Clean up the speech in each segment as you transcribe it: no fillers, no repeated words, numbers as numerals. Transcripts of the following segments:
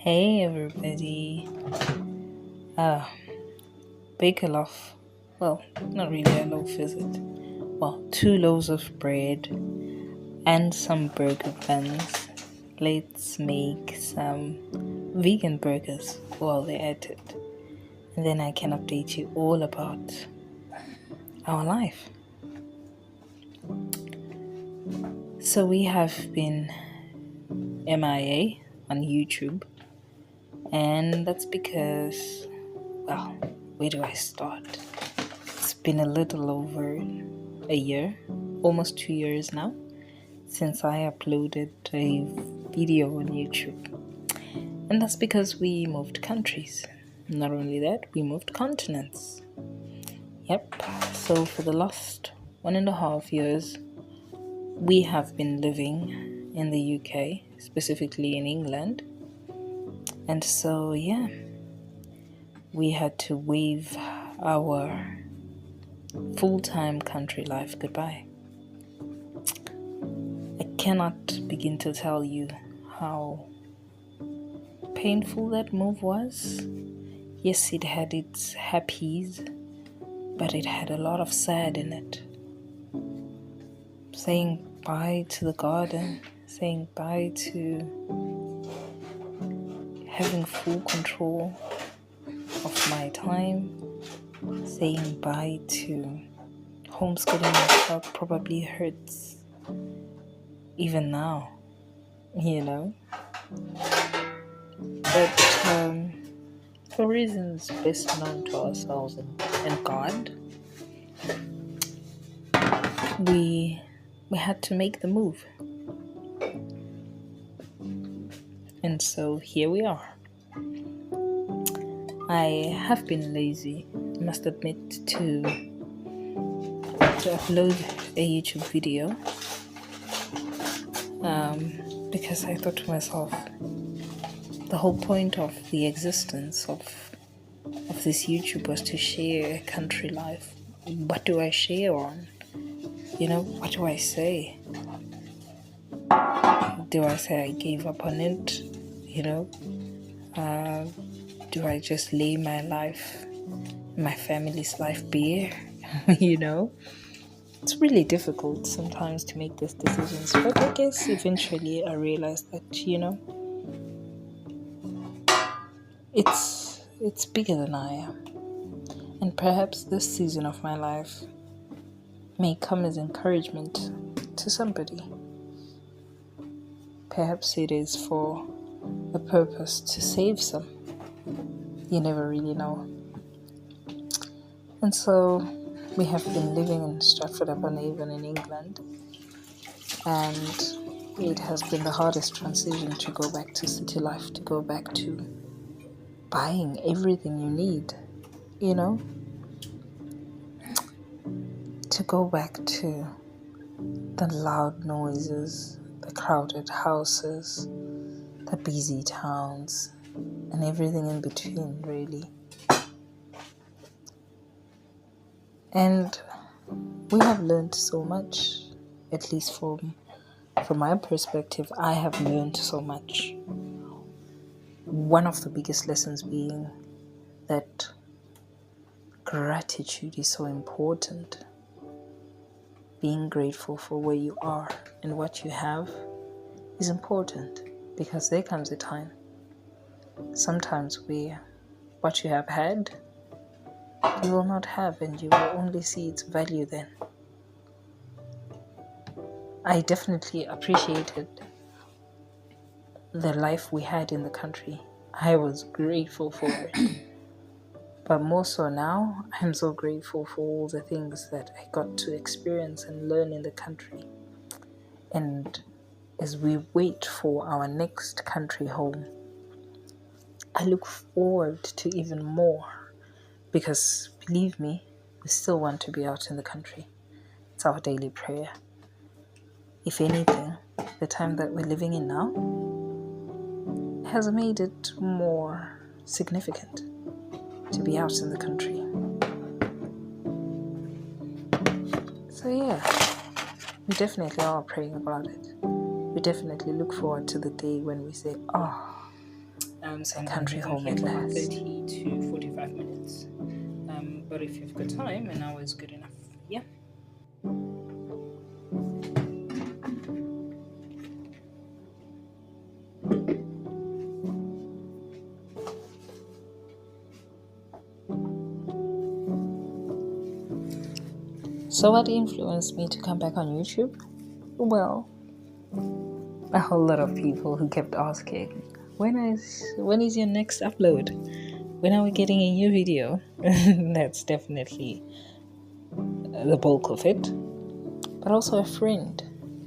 Hey everybody. Uh, bake a loaf. Well, not really a loaf, is it? Well, 2 loaves of bread and some burger buns. Let's make some vegan burgers while they're at it. And then I can update you all about our life. So we have been MIA on YouTube, and that's because, well, where do I start? It's been a little over a year, almost 2 years now, since I uploaded a video on YouTube. And that's because we moved countries. Not only that, we moved continents. Yep, so for the last 1.5 years, we have been living in the UK, specifically in England. And so, yeah, we had to wave our full-time country life goodbye. I cannot begin to tell you how painful that move was. Yes, it had its happies, but it had a lot of sad in it. Saying bye to the garden, saying bye to having full control of my time, saying bye to homeschooling myself probably hurts even now, But for reasons best known to ourselves and God, we had to make the move. And so here we are. I have been lazy, I must admit, to upload a YouTube video because I thought to myself, the whole point of the existence of this YouTube was to share country life. What do I share on? What do I say? Do I say I gave up on it? Do I just lay my life, my family's life bare? It's really difficult sometimes to make these decisions, but I guess eventually I realized that, it's bigger than I am. And perhaps this season of my life may come as encouragement to somebody. Perhaps it is for a purpose to save some. You never really know. And so we have been living in Stratford-upon-Avon in England, and it has been the hardest transition to go back to city life, to go back to buying everything you need, to go back to the loud noises, the crowded houses, the busy towns, and everything in between, really. And we have learned so much, at least from my perspective. I have learned so much. One of the biggest lessons being that gratitude is so important. Being grateful for where you are and what you have is important, because there comes a time sometimes where what you have had you will not have, and you will only see its value then. I definitely appreciated the life we had in the country. I was grateful for it. But more so now, I'm so grateful for all the things that I got to experience and learn in the country. And as we wait for our next country home, I look forward to even more, because believe me, we still want to be out in the country. It's our daily prayer. If anything, the time that we're living in now has made it more significant to be out in the country. So yeah, we definitely are praying about it. We definitely look forward to the day when we say, So I'm country home at last. 30 to 45 minutes. But if you've got time, an hour is good enough. Yeah. So what influenced me to come back on YouTube? Well, a whole lot of people who kept asking, when is your next upload? When are we getting a new video? That's definitely the bulk of it. But also a friend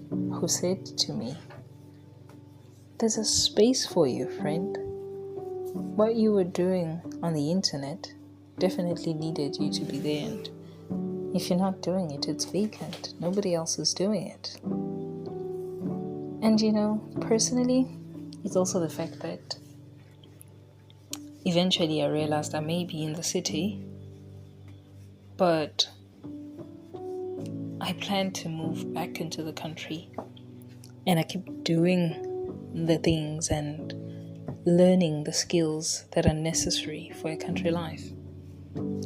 who said to me, there's a space for you, friend. What you were doing on the internet definitely needed you to be there, and if you're not doing it, it's vacant. Nobody else is doing it. And personally, it's also the fact that eventually I realized I may be in the city, but I plan to move back into the country, and I keep doing the things and learning the skills that are necessary for a country life.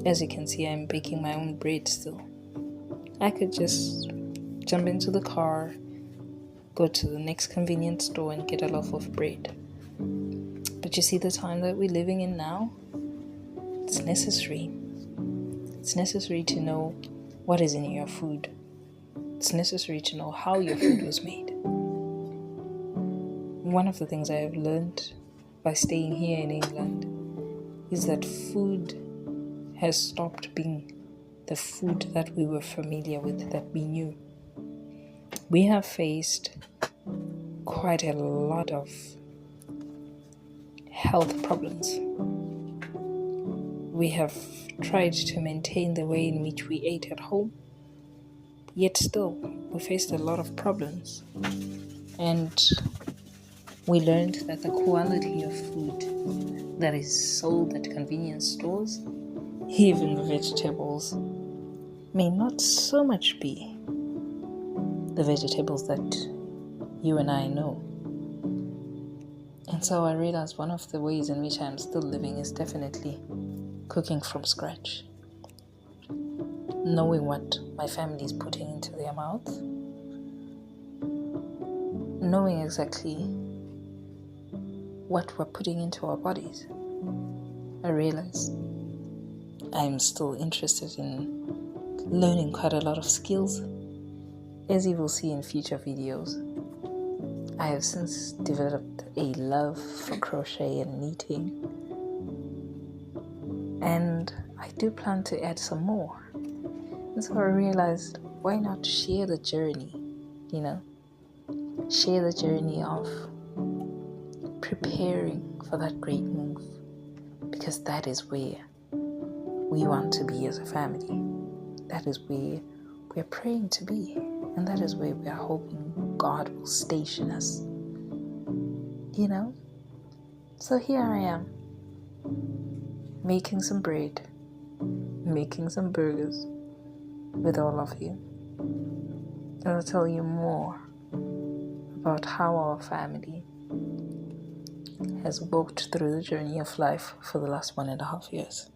As you can see, I'm baking my own bread still. I could just jump into the car, go to the next convenience store and get a loaf of bread. But you see, the time that we're living in now, it's necessary. It's necessary to know what is in your food. It's necessary to know how your food was made. One of the things I have learned by staying here in England is that food has stopped being the food that we were familiar with, that we knew. We have faced quite a lot of health problems. We have tried to maintain the way in which we ate at home, yet still we faced a lot of problems. And we learned that the quality of food that is sold at convenience stores, even the vegetables, may not so much be the vegetables that you and I know. And so I realized one of the ways in which I'm still living is definitely cooking from scratch. Knowing what my family is putting into their mouth. Knowing exactly what we're putting into our bodies. I realize I'm still interested in learning quite a lot of skills. As you will see in future videos, I have since developed a love for crochet and knitting, and I do plan to add some more. And so I realized, why not share the journey, share the journey of preparing for that great move, because that is where we want to be as a family. That is where we're praying to be, and that is where we are hoping God will station us. So here I am, making some bread, making some burgers with all of you. And I'll tell you more about how our family has walked through the journey of life for the last 1.5 years.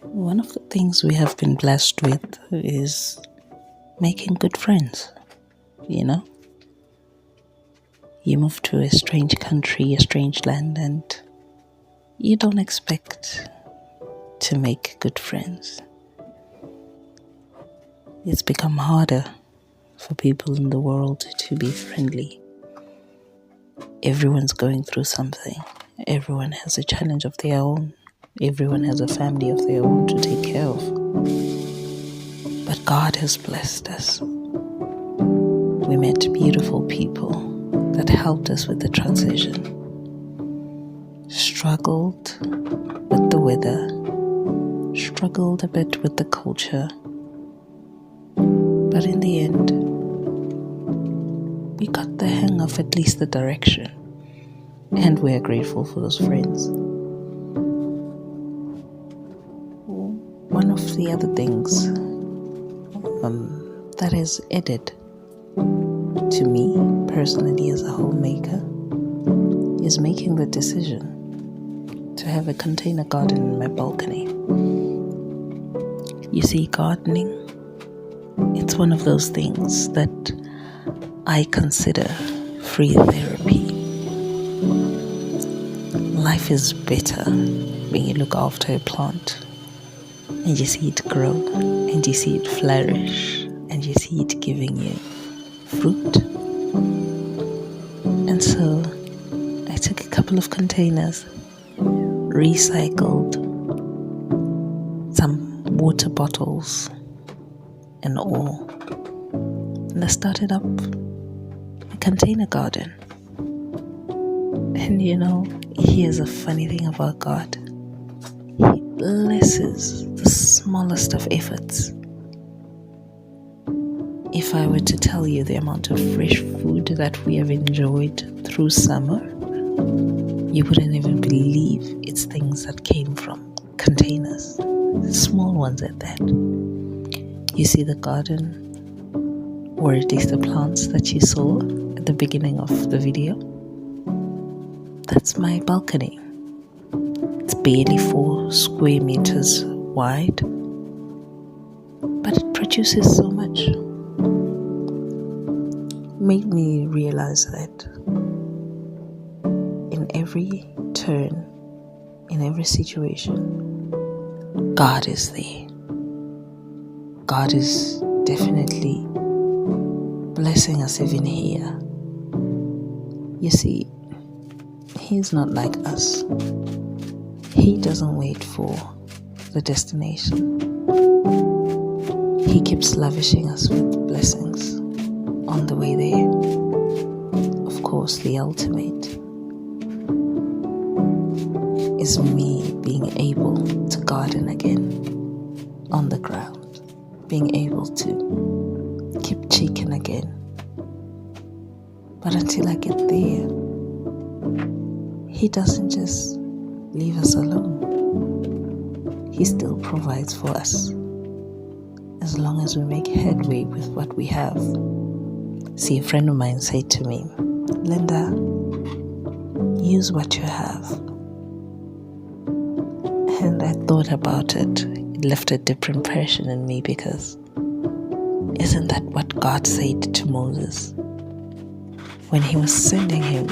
One of the things we have been blessed with is making good friends. You move to a strange country, a strange land, and you don't expect to make good friends. It's become harder for people in the world to be friendly. Everyone's going through something. Everyone has a challenge of their own. Everyone has a family of their own to take care of. But God has blessed us. We met beautiful people that helped us with the transition. Struggled with the weather. Struggled a bit with the culture. But in the end, we got the hang of at least the direction, and we're grateful for those friends. One of the other things that has added to me personally as a homemaker is making the decision to have a container garden in my balcony. You see, gardening, it's one of those things that I consider free therapy. Life is better when you look after a plant and you see it grow and you see it flourish and you see it giving you fruit. And so I took a couple of containers, recycled some water bottles and all, and I started up a container garden. And here's a funny thing about God. He blesses the smallest of efforts. If I were to tell you the amount of fresh food that we have enjoyed through summer, you wouldn't even believe it's things that came from containers, small ones at that. You see the garden, or at least the plants that you saw at the beginning of the video? That's my balcony. It's barely 4 square meters wide, but it produces so much. Made me realize that in every turn, in every situation, God is there. God is definitely blessing us even here. You see, He's not like us. He doesn't wait for the destination. He keeps lavishing us with blessings on the way there. Of course, the ultimate is me being able to garden again on the ground, being able to keep chicken again. But until I get there, He doesn't just leave us alone. He still provides for us as long as we make headway with what we have. See, a friend of mine said to me, Linda, use what you have. And I thought about it. It left a deep impression in me because isn't that what God said to Moses when He was sending him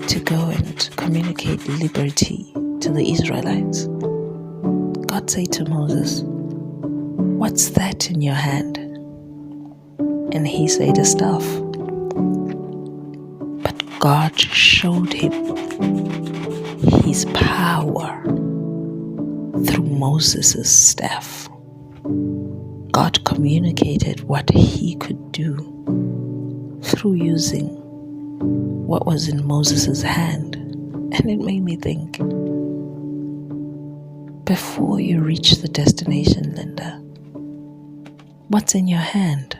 to go and communicate liberty to the Israelites? God said to Moses, "What's that in your hand?" And he said, "A staff." But God showed him His power through Moses' staff. God communicated what He could do through using what was in Moses' hand. And it made me think, before you reach the destination, Linda, what's in your hand?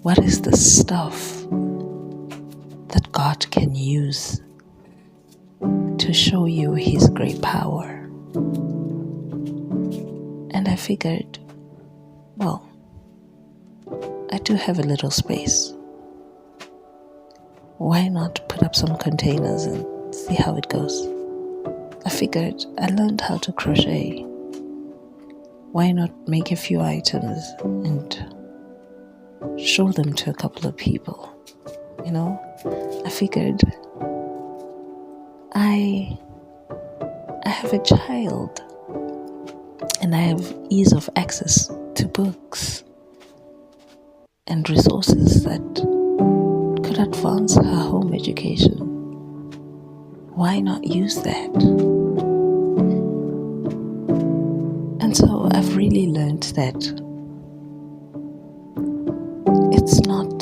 What is the stuff that God can use to show you His great power? And I figured, well, I do have a little space. Why not put up some containers and see how it goes? I figured I learned how to crochet. Why not make a few items and show them to a couple of people? I figured I have a child and I have ease of access to books and resources that could advance her home education. Why not use that? And so I've really learned that it's not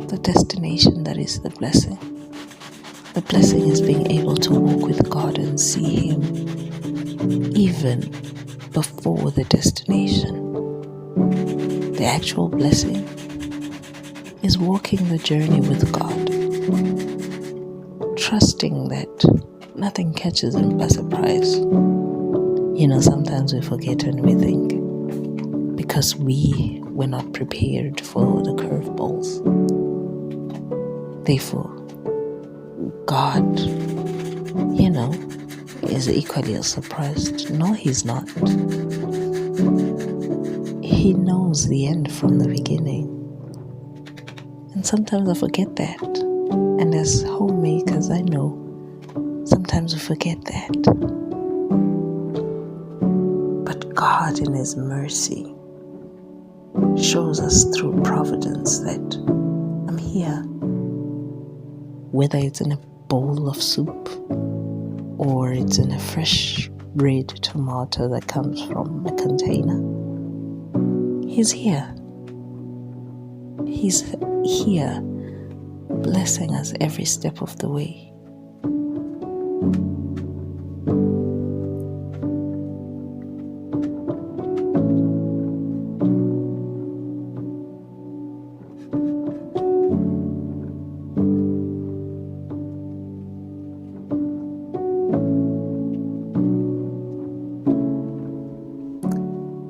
the destination that is the blessing. The blessing is being able to walk with God and see Him even before the destination. The actual blessing is walking the journey with God, trusting that nothing catches him by surprise. Sometimes we forget and we think because we were not prepared for the curveballs. Therefore, God, is equally as surprised. No, he's not. He knows the end from the beginning. And sometimes I forget that. And as homemakers, I know sometimes we forget that. But God, in His mercy, shows us through providence that I'm here. Whether it's in a bowl of soup or it's in a fresh red tomato that comes from a container, He's here. He's here, blessing us every step of the way.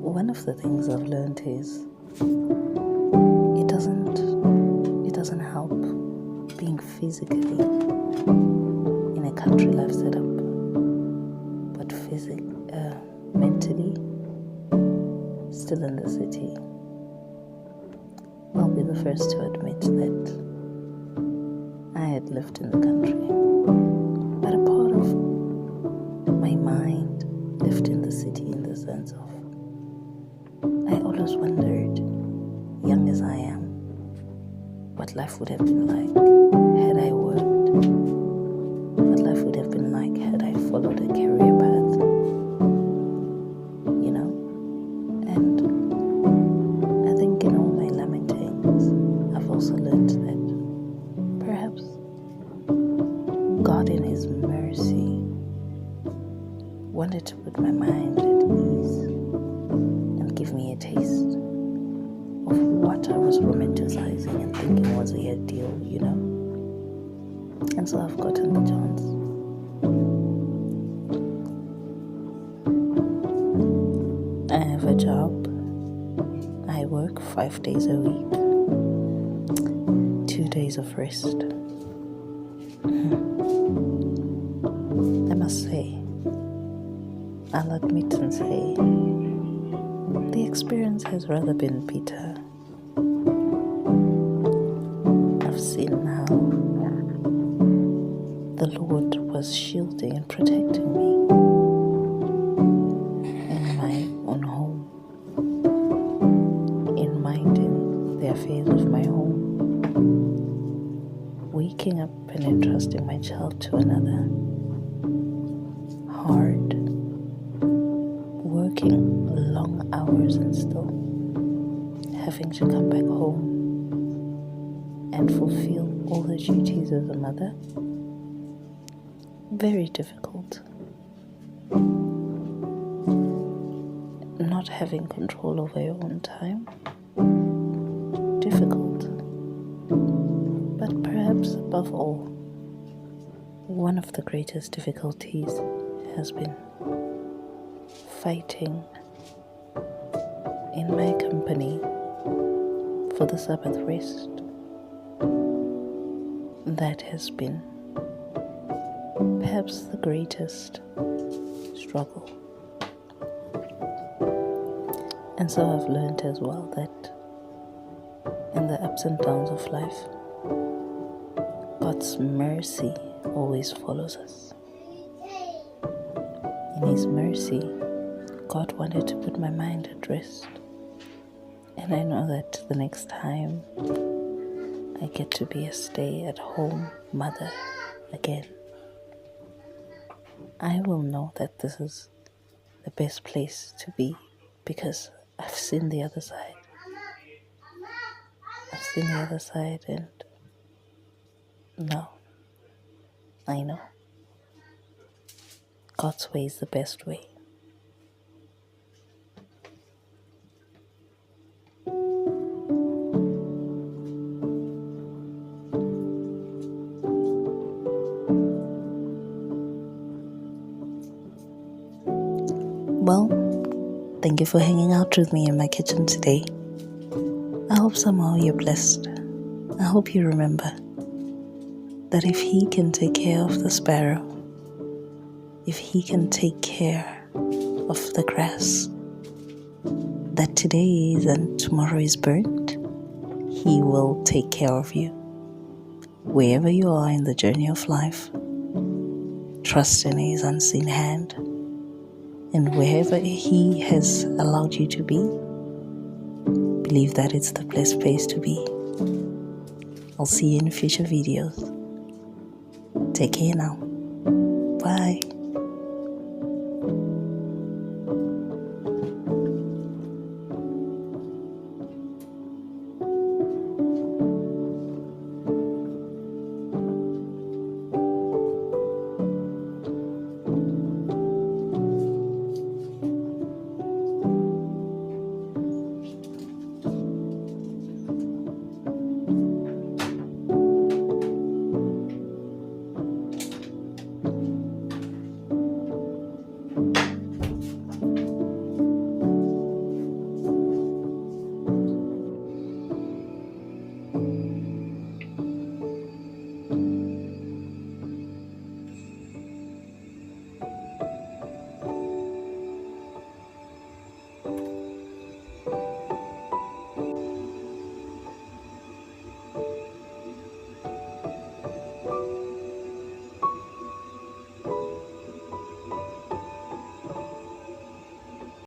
One of the things I've learned is it doesn't help being physically in a country life setup, but mentally still in the city. I'll be the first to admit that I had lived in the country, but a part of my mind lived in the city in the sense of I always wondered, young as I am, what life would have been like had I worked, what life would have been like had I followed a career path, and I think in all my lamentings, I've also learned that perhaps God in His mercy wanted to put my mind at ease and give me a taste of what I was romanticizing and thinking was the ideal, And so I've gotten the chance. I have a job. I work 5 days a week, 2 days of rest. I must say, I'll admit and say, the experience has rather been bitter. I've seen how the Lord was shielding and protecting me in my own home, in minding the affairs of my home, waking up and entrusting my child to another, hard, working long hours and still having to come back home and fulfill all the duties as a mother. Very difficult. Not having control over your own time. Difficult. But perhaps above all, one of the greatest difficulties has been fighting in my company for the Sabbath rest. That has been perhaps the greatest struggle. And so I've learned as well that in the ups and downs of life, God's mercy always follows us. In His mercy, God wanted to put my mind at rest. And I know that the next time I get to be a stay-at-home mother again, I will know that this is the best place to be because I've seen the other side. I've seen the other side, and now I know God's way is the best way. Well, thank you for hanging out with me in my kitchen today. I hope somehow you're blessed. I hope you remember that if He can take care of the sparrow, if He can take care of the grass, that today is and tomorrow is burnt, He will take care of you. Wherever you are in the journey of life, trust in His unseen hand. And wherever He has allowed you to be, believe that it's the best place to be. I'll see you in future videos. Take care now. Bye.